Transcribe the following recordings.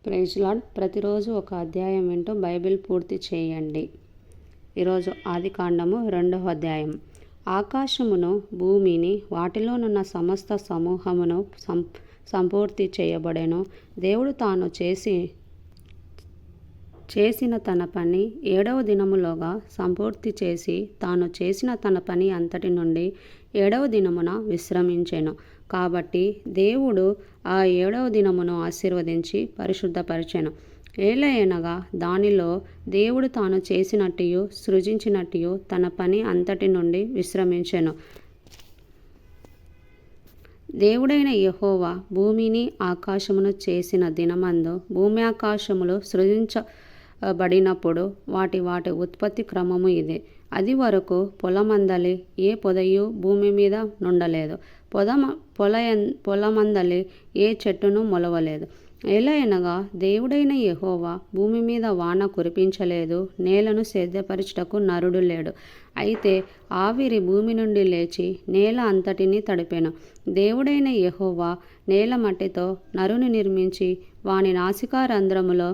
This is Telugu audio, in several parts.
Praise lord. ప్రతిరోజు ఒక అధ్యాయం వింటూ బైబిల్ పూర్తి చేయండి. ఈరోజు ఆదికాండము 2వ అధ్యాయం. ఆకాశమును భూమిని వాటిలోనున్న సమస్త సమూహమును సంపూర్తి చేయబడెను. దేవుడు తాను చేసిన తన పని 7వ దినములోగా సంపూర్తి చేసి తాను చేసిన తన పని అంతటి నుండి 7వ దినమున విశ్రమించెను. కాబట్టి దేవుడు ఆ 7వ దినమును ఆశీర్వదించి పరిశుద్ధపరచెను. ఏలయనగా దానిలో దేవుడు తాను చేసినట్టు సృజించినట్టు తన పని అంతటి నుండి విశ్రమించెను. దేవుడైన యెహోవా భూమిని ఆకాశమును చేసిన దినమందు భూమి ఆకాశములు సృజించబడినప్పుడు వాటి ఉత్పత్తి క్రమము ఇదే. అది వరకు పొలమందలి ఏ పొదయు భూమి మీద నుండలేదు, పొలమందలి ఏ చెట్టును మొలవలేదు. ఎలయనగా దేవుడైన యెహోవా భూమి మీద వాన కురిపించలేదు, నేలను సేద్యపరచుటకు నరుడు లేడు. అయితే ఆవిరి భూమి నుండి లేచి నేల అంతటిని తడిపెను. దేవుడైన యెహోవా నేల మట్టితో నరుని నిర్మించి వాని నాసికారంధ్రములో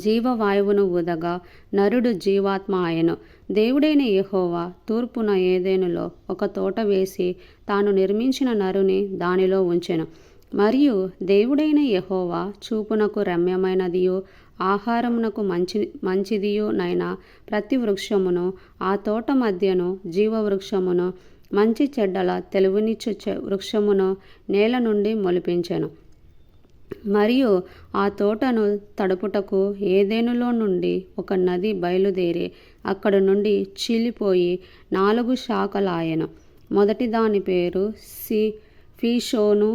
జీవవాయువును ఊదగా నరుడు జీవాత్మ ఆయను. దేవుడైన యెహోవా తూర్పున ఏదెనులో ఒక తోట వేసి తాను నిర్మించిన నరుని దానిలో ఉంచెను. మరియు దేవుడైన యెహోవా చూపునకు రమ్యమైనదియు ఆహారమునకు మంచిదియు నైనా ప్రతి వృక్షమును ఆ తోట మధ్యను జీవవృక్షమును మంచి చెడ్డల తెలివినిచ్చు వృక్షమును నేల నుండి మొలిపించెను. మరియు ఆ తోటను తడుపుటకు ఏదెనులో నుండి ఒక నది బయలుదేరి అక్కడ నుండి చీలిపోయి 4 శాఖలాయెను. మొదటి దాని పేరు ఫీషోను.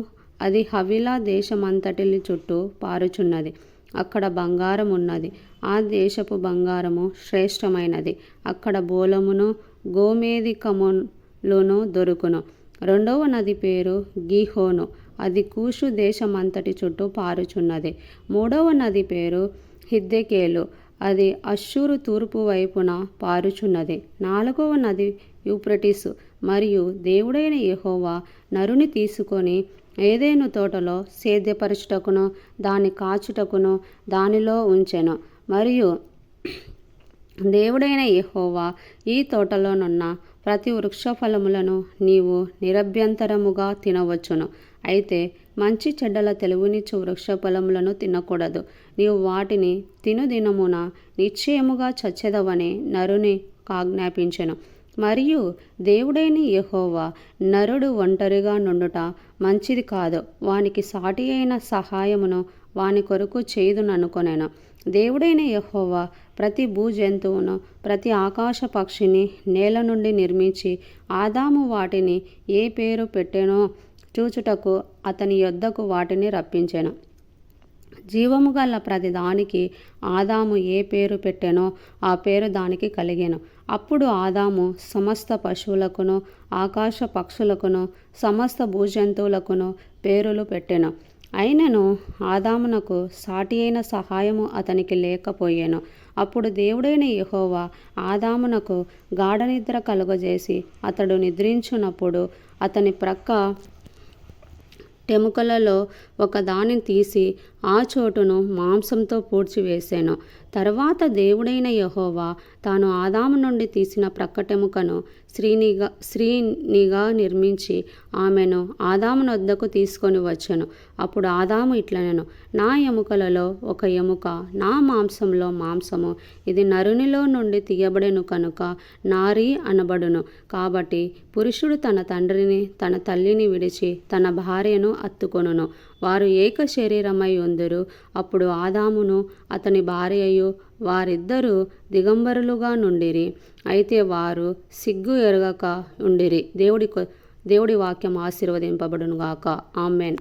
అది హవిలా దేశమంతటి చుట్టూ పారుచున్నది. అక్కడ బంగారం ఉన్నది. ఆ దేశపు బంగారము శ్రేష్టమైనది. అక్కడ బోలమును గోమేధికములును దొరుకును. రెండవ నది పేరు గీహోను. అది కూషు దేశమంతటి చుట్టూ పారుచున్నది. మూడవ నది పేరు హిద్దెకేలు. అది అష్షూరు తూర్పు వైపున పారుచున్నది. 4వ నది యూఫ్రటీసు. మరియు దేవుడైన యెహోవా నరుని తీసుకొని ఏదెను తోటలో సేద్యపరచుటకును దాన్ని కాచుటకును దానిలో ఉంచెను. మరియు దేవుడైన యెహోవా ఈ తోటలోనున్న ప్రతి వృక్ష ఫలములను నీవు నిరభ్యంతరముగా తినవచ్చును. అయితే మంచి చెడ్డల తెలివినిచ్చు వృక్ష ఫలములను తినకూడదు. నీవు వాటిని తినుదినమున నిశ్చయముగా చచ్చెదవని నరుని ఆజ్ఞాపించెను. మరియు దేవుడైన యెహోవా నరుడు ఒంటరిగా నుండుట మంచిది కాదు, వానికి సాటి అయిన సహాయమును వాని కొరకు చేయుదుననుకొనెను. దేవుడైన యెహోవా ప్రతి భూజంతువును ప్రతి ఆకాశ పక్షిని నేల నుండి నిర్మించి ఆదాము వాటిని ఏ పేరు పెట్టెనో చూచుటకు అతని యొద్దకు వాటిని రప్పించెను. జీవము గల ప్రతి దానికి ఆదాము ఏ పేరు పెట్టెనో ఆ పేరు దానికి కలిగెను. అప్పుడు ఆదాము సమస్త పశువులకును ఆకాశ పక్షులకును సమస్త భూజంతువులకును పేరులు పెట్టెను. అయినను ఆదామునకు సాటి అయిన సహాయము అతనికి లేకపోయెను. అప్పుడు దేవుడైన యెహోవా ఆదామునకు గాఢనిద్ర కలుగజేసి అతడు నిద్రించున్నప్పుడు అతని ప్రక్క టెముకలలో ఒక దానిని తీసి ఆ చోటును మాంసంతో పూడ్చివేసెను. తరువాత దేవుడైన యెహోవా తాను ఆదాము నుండి తీసిన ప్రక్కటెముకను స్త్రీనిగా నిర్మించి ఆమెను ఆదాము వద్దకు తీసుకొని వచ్చెను. అప్పుడు ఆదాము ఇట్లనెను, నా ఎముకలలో ఒక ఎముక, నా మాంసంలో మాంసము. ఇది నరునిలో నుండి తీయబడెను కనుక నారీ అనబడును. కాబట్టి పురుషుడు తన తండ్రిని తన తల్లిని విడిచి తన భార్యను అత్తుకొనును, వారు ఏక శరీరమై ఉందురు. అప్పుడు ఆదామును అతని భార్యయు వారిద్దరూ దిగంబరులుగా నుండిరి. అయితే వారు సిగ్గు ఎరగక ఉండిరి. దేవుడి వాక్యం ఆశీర్వదింపబడును గాక. ఆమెన్.